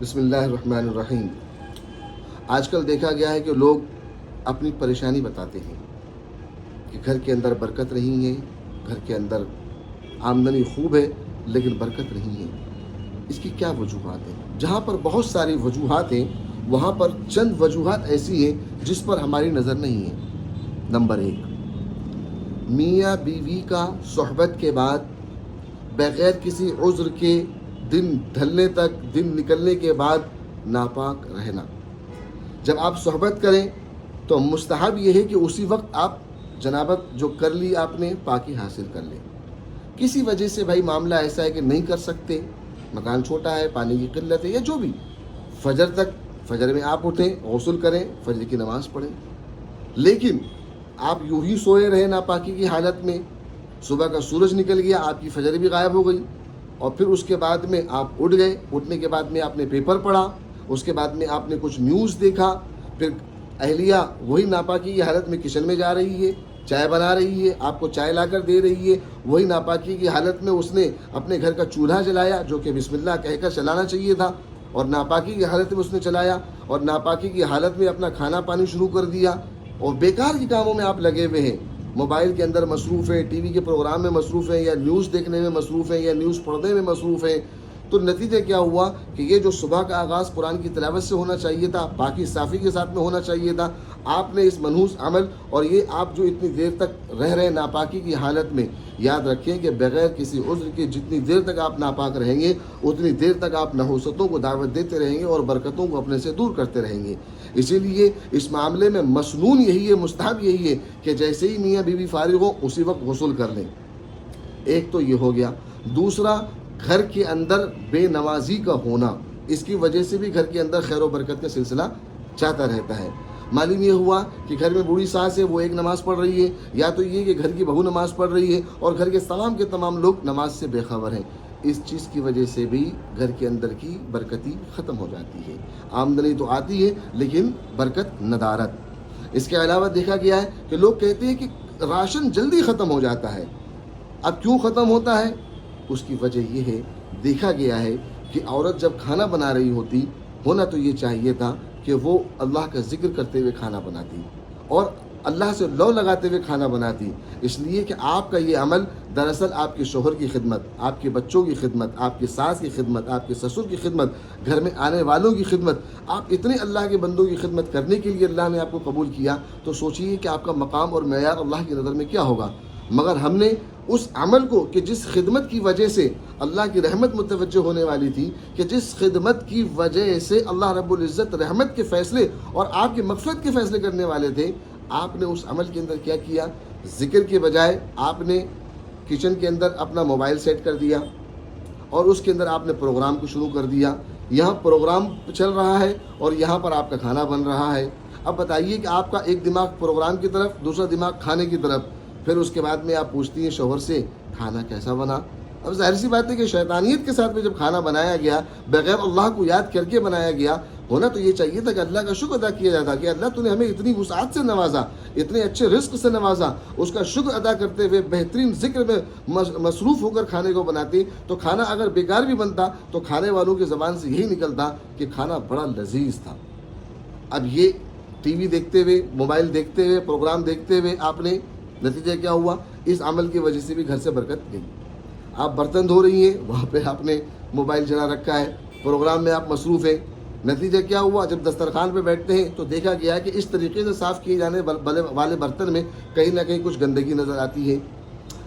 بسم اللہ الرحمن الرحیم۔ آج کل دیکھا گیا ہے کہ لوگ اپنی پریشانی بتاتے ہیں کہ گھر کے اندر برکت نہیں ہے، گھر کے اندر آمدنی خوب ہے لیکن برکت نہیں ہے۔ اس کی کیا وجوہات ہیں؟ جہاں پر بہت ساری وجوہات ہیں وہاں پر چند وجوہات ایسی ہیں جس پر ہماری نظر نہیں ہے۔ نمبر 1، میاں بیوی کا صحبت کے بعد بغیر کسی عذر کے دن ڈھلنے تک، دن نکلنے کے بعد ناپاک رہنا۔ جب آپ صحبت کریں تو مستحب یہ ہے کہ اسی وقت آپ جنابت جو کر لی آپ نے پاکی حاصل کر لیں۔ کسی وجہ سے بھائی معاملہ ایسا ہے کہ نہیں کر سکتے، مکان چھوٹا ہے، پانی کی قلت ہے یا جو بھی، فجر میں آپ اٹھیں، غسل کریں، فجر کی نماز پڑھیں۔ لیکن آپ یوں ہی سوئے رہے ناپاکی کی حالت میں، صبح کا سورج نکل گیا، آپ کی فجر بھی غائب ہو گئی، اور پھر اس کے بعد میں آپ اٹھ گئے، اٹھنے کے بعد میں آپ نے پیپر پڑھا، اس کے بعد میں آپ نے کچھ نیوز دیکھا، پھر اہلیہ وہی ناپاکی کی حالت میں کچن میں جا رہی ہے، چائے بنا رہی ہے، آپ کو چائے لا کر دے رہی ہے، وہی ناپاکی کی حالت میں اس نے اپنے گھر کا چولہا جلایا جو کہ بسم اللہ کہہ کر چلانا چاہیے تھا، اور ناپاکی کی حالت میں اس نے چلایا، اور ناپاکی کی حالت میں اپنا کھانا پانی شروع کر دیا، اور بیکار کے کاموں میں آپ لگے ہوئے ہیں، موبائل کے اندر مصروف ہیں، ٹی وی کے پروگرام میں مصروف ہیں، یا نیوز دیکھنے میں مصروف ہیں، یا نیوز پڑھنے میں مصروف ہیں، تو نتیجہ کیا ہوا کہ یہ جو صبح کا آغاز قرآن کی تلاوت سے ہونا چاہیے تھا، پاکی صافی کے ساتھ میں ہونا چاہیے تھا، آپ نے اس منحوس عمل، اور یہ آپ جو اتنی دیر تک رہ رہے ناپاکی کی حالت میں، یاد رکھیں کہ بغیر کسی عذر کے جتنی دیر تک آپ ناپاک رہیں گے اتنی دیر تک آپ نحوستوں کو دعوت دیتے رہیں گے اور برکتوں کو اپنے سے دور کرتے رہیں گے۔ اسی لیے اس معاملے میں مسنون یہی ہے، مستحب یہی ہے کہ جیسے ہی میاں بیوی فارغ ہو اسی وقت غسل کر لیں۔ ایک تو یہ ہو گیا۔ دوسرا، گھر کے اندر بے نمازی کا ہونا، اس کی وجہ سے بھی گھر کے اندر خیر و برکت کا سلسلہ چاہتا رہتا ہے۔ معلوم یہ ہوا کہ گھر میں بوڑھی ساس ہے، وہ ایک نماز پڑھ رہی ہے، یا تو یہ کہ گھر کی بہو نماز پڑھ رہی ہے اور گھر کے تمام لوگ نماز سے بے خبر ہیں۔ اس چیز کی وجہ سے بھی گھر کے اندر کی برکتی ختم ہو جاتی ہے، آمدنی تو آتی ہے لیکن برکت ندارت۔ اس کے علاوہ دیکھا گیا ہے کہ لوگ کہتے ہیں کہ راشن جلدی ختم ہو جاتا ہے۔ اب کیوں ختم ہوتا ہے؟ اس کی وجہ یہ ہے، دیکھا گیا ہے کہ عورت جب کھانا بنا رہی ہونا تو یہ چاہیے تھا کہ وہ اللہ کا ذکر کرتے ہوئے کھانا بناتی اور اللہ سے لو لگاتے ہوئے کھانا بناتی، اس لیے کہ آپ کا یہ عمل دراصل آپ کے شوہر کی خدمت، آپ کے بچوں کی خدمت، آپ کی ساس کی خدمت، آپ کے سسر کی خدمت، گھر میں آنے والوں کی خدمت، آپ اتنے اللہ کے بندوں کی خدمت کرنے کے لیے اللہ نے آپ کو قبول کیا، تو سوچئے کہ آپ کا مقام اور معیار اللہ کی نظر میں کیا ہوگا۔ مگر ہم نے اس عمل کو کہ جس خدمت کی وجہ سے اللہ کی رحمت متوجہ ہونے والی تھی، کہ جس خدمت کی وجہ سے اللہ رب العزت رحمت کے فیصلے اور آپ کی مغفرت کے فیصلے کرنے والے تھے، آپ نے اس عمل کے اندر کیا کیا؟ ذکر کے بجائے آپ نے کچن کے اندر اپنا موبائل سیٹ کر دیا اور اس کے اندر آپ نے پروگرام کو شروع کر دیا۔ یہاں پروگرام چل رہا ہے اور یہاں پر آپ کا کھانا بن رہا ہے۔ اب بتائیے کہ آپ کا ایک دماغ پروگرام کی طرف، دوسرا دماغ کھانے کی طرف، پھر اس کے بعد میں آپ پوچھتی ہیں شوہر سے کھانا کیسا بنا؟ اب ظاہر سی بات ہے کہ شیطانیت کے ساتھ میں جب کھانا بنایا گیا، بغیر اللہ کو یاد کر کے بنایا گیا، ہونا تو یہ چاہیے تھا کہ اللہ کا شکر ادا کیا جاتا کہ اللہ تو نے ہمیں اتنی وسعت سے نوازا، اتنے اچھے رزق سے نوازا، اس کا شکر ادا کرتے ہوئے بہترین ذکر میں مصروف ہو کر کھانے کو بناتے، تو کھانا اگر بیکار بھی بنتا تو کھانے والوں کی زبان سے یہی نکلتا کہ کھانا بڑا لذیذ تھا۔ اب یہ ٹی وی دیکھتے ہوئے، موبائل دیکھتے ہوئے، پروگرام دیکھتے ہوئے آپ نے، نتیجہ کیا ہوا؟ اس عمل کی وجہ سے بھی گھر سے برکت گئی۔ آپ برتن دھو رہی ہیں، وہاں پہ آپ نے موبائل چلا رکھا ہے، پروگرام میں آپ مصروف ہیں، نتیجہ کیا ہوا؟ جب دسترخوان پہ بیٹھتے ہیں تو دیکھا گیا ہے کہ اس طریقے سے صاف کیے جانے والے برتن میں کہیں نہ کہیں کچھ گندگی نظر آتی ہے،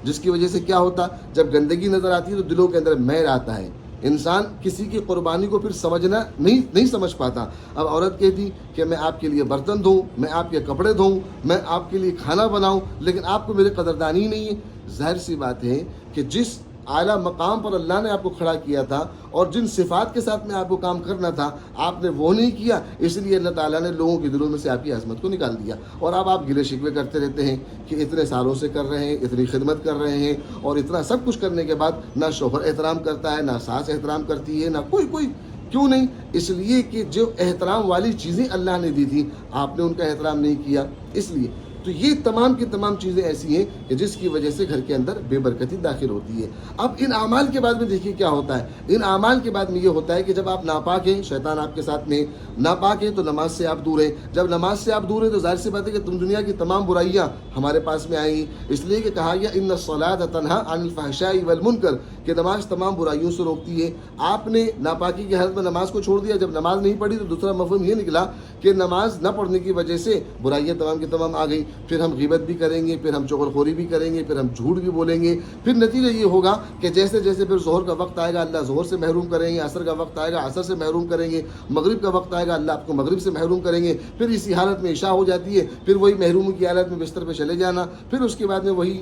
جس کی وجہ سے کیا ہوتا؟ جب گندگی نظر آتی ہے تو دلوں کے اندر میل آتا ہے، انسان کسی کی قربانی کو پھر سمجھنا نہیں سمجھ پاتا۔ اب عورت کہتی کہ میں آپ کے لیے برتن دھوں، میں آپ کے کپڑے دھوں، میں آپ کے لیے کھانا بناؤں، لیکن آپ کو میرے قدردانی ہی نہیں ہے۔ ظاہر سی بات ہے کہ جس اعلیٰ مقام پر اللہ نے آپ کو کھڑا کیا تھا اور جن صفات کے ساتھ میں آپ کو کام کرنا تھا آپ نے وہ نہیں کیا، اس لیے اللہ تعالیٰ نے لوگوں کے دلوں میں سے آپ کی عظمت کو نکال دیا، اور اب آپ گلے شکوے کرتے رہتے ہیں کہ اتنے سالوں سے کر رہے ہیں، اتنی خدمت کر رہے ہیں، اور اتنا سب کچھ کرنے کے بعد نہ شوہر احترام کرتا ہے، نہ ساس احترام کرتی ہے، نہ کوئی کیوں نہیں؟ اس لیے کہ جو احترام والی چیزیں اللہ نے دی تھی آپ نے ان کا احترام نہیں کیا۔ اس لیے تو یہ تمام کی تمام چیزیں ایسی ہیں کہ جس کی وجہ سے گھر کے اندر بے برکتی داخل ہوتی ہے۔ اب ان اعمال کے بعد میں دیکھیے کیا ہوتا ہے، ان اعمال کے بعد میں یہ ہوتا ہے کہ جب آپ ناپاک ہیں، شیطان آپ کے ساتھ میں ناپاک ہیں، تو نماز سے آپ دور ہیں۔ جب نماز سے آپ دور ہیں تو ظاہر سی بات ہے کہ تم دنیا کی تمام برائیاں ہمارے پاس میں آئیں گی، اس لیے کہ کہا گیا ان الصلاۃ تنہی عن الفحشاء والمنکر، کہ نماز تمام برائیوں سے روکتی ہے۔ آپ نے ناپاکی کی حالت میں نماز کو چھوڑ دیا، جب نماز نہیں پڑھی تو دوسرا مفہوم یہ نکلا کہ نماز نہ پڑھنے کی وجہ سے برائیاں تمام کی تمام آ گئی، پھر ہم غیبت بھی کریں گے، پھر ہم چغلخوری بھی کریں گے، پھر ہم جھوٹ بھی بولیں گے، پھر نتیجہ یہ ہوگا کہ جیسے جیسے پھر ظہر کا وقت آئے گا اللہ ظہر سے محروم کریں گے، عصر کا وقت آئے گا عصر سے محروم کریں گے، مغرب کا وقت آئے گا اللہ آپ کو مغرب سے محروم کریں گے، پھر اسی حالت میں عشاء ہو جاتی ہے، پھر وہی محروم کی حالت میں بستر پہ چلے جانا، پھر اس کے بعد میں وہی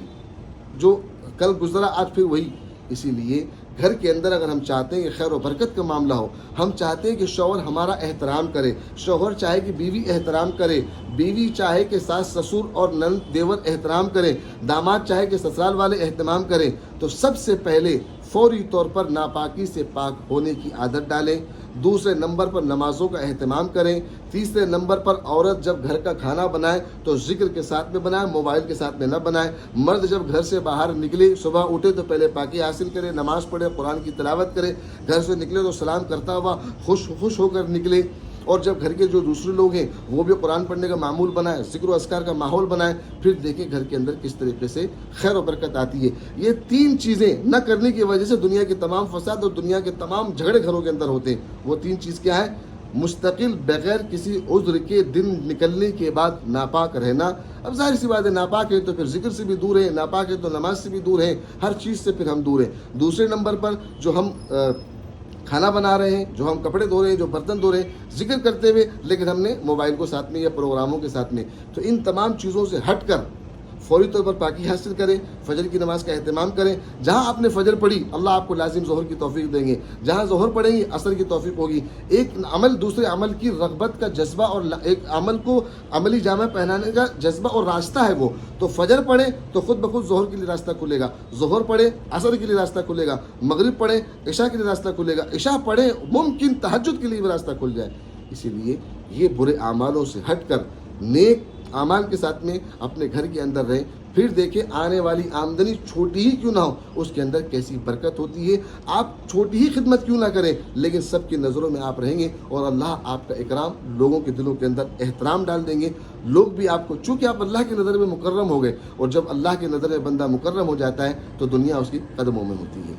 جو کل گزرا آج پھر وہی۔ اسی لیے گھر کے اندر اگر ہم چاہتے ہیں کہ خیر و برکت کا معاملہ ہو، ہم چاہتے ہیں کہ شوہر ہمارا احترام کرے، شوہر چاہے کہ بیوی احترام کرے، بیوی چاہے کہ ساس سسر اور نند دیور احترام کریں، داماد چاہے کہ سسرال والے اہتمام کریں، تو سب سے پہلے فوری طور پر ناپاکی سے پاک ہونے کی عادت ڈالیں، دوسرے نمبر پر نمازوں کا اہتمام کریں، تیسرے نمبر پر عورت جب گھر کا کھانا بنائے تو ذکر کے ساتھ میں بنائے، موبائل کے ساتھ میں نہ بنائے، مرد جب گھر سے باہر نکلے صبح اٹھے تو پہلے پاکی حاصل کرے، نماز پڑھے، قرآن کی تلاوت کرے، گھر سے نکلے تو سلام کرتا ہوا خوش ہو کر نکلے، اور جب گھر کے جو دوسرے لوگ ہیں وہ بھی قرآن پڑھنے کا معمول بنائے، ذکر و اذکار کا ماحول بنائے، پھر دیکھیں گھر کے اندر کس طریقے سے خیر و برکت آتی ہے۔ یہ تین چیزیں نہ کرنے کی وجہ سے دنیا کے تمام فساد اور دنیا کے تمام جھگڑے گھروں کے اندر ہوتے ہیں۔ وہ تین چیز کیا ہے؟ مستقل بغیر کسی عذر کے دن نکلنے کے بعد ناپاک رہنا۔ اب ظاہر سی بات ہے ناپاک ہے تو پھر ذکر سے بھی دور ہے، ناپاک ہے تو نماز سے بھی دور ہے، ہر چیز سے پھر ہم دور ہیں۔ دوسرے نمبر پر جو ہم کھانا بنا رہے ہیں، جو ہم کپڑے دھو رہے ہیں، جو برتن دھو رہے ہیں، ذکر کرتے ہوئے لیکن ہم نے موبائل کو ساتھ میں یا پروگراموں کے ساتھ میں، تو ان تمام چیزوں سے ہٹ کر فوری طور پر پاکی حاصل کریں، فجر کی نماز کا اہتمام کریں۔ جہاں آپ نے فجر پڑھی اللہ آپ کو لازم ظہر کی توفیق دیں گے، جہاں ظہر پڑھیں گے عصر کی توفیق ہوگی۔ ایک عمل دوسرے عمل کی رغبت کا جذبہ اور ایک عمل کو عملی جامہ پہنانے کا جذبہ اور راستہ ہے وہ، تو فجر پڑھیں تو خود بخود ظہر کے لیے راستہ کھلے گا، ظہر پڑھیں عصر کے لیے راستہ کھلے گا، مغرب پڑھیں عشاء کے لیے راستہ کھلے گا، عشاء پڑھیں ممکن تہجد کے لیے بھی راستہ کھل جائے۔ اسی لیے یہ برے اعمالوں سے ہٹ کر نیک اعمال کے ساتھ میں اپنے گھر کے اندر رہیں، پھر دیکھیں آنے والی آمدنی چھوٹی ہی کیوں نہ ہو اس کے اندر کیسی برکت ہوتی ہے۔ آپ چھوٹی ہی خدمت کیوں نہ کریں لیکن سب کی نظروں میں آپ رہیں گے اور اللہ آپ کا اکرام، لوگوں کے دلوں کے اندر احترام ڈال دیں گے، لوگ بھی آپ کو، چونکہ آپ اللہ کی نظر میں مکرم ہو گئے، اور جب اللہ کی نظر میں بندہ مکرم ہو جاتا ہے تو دنیا اس کی قدموں میں ہوتی ہے۔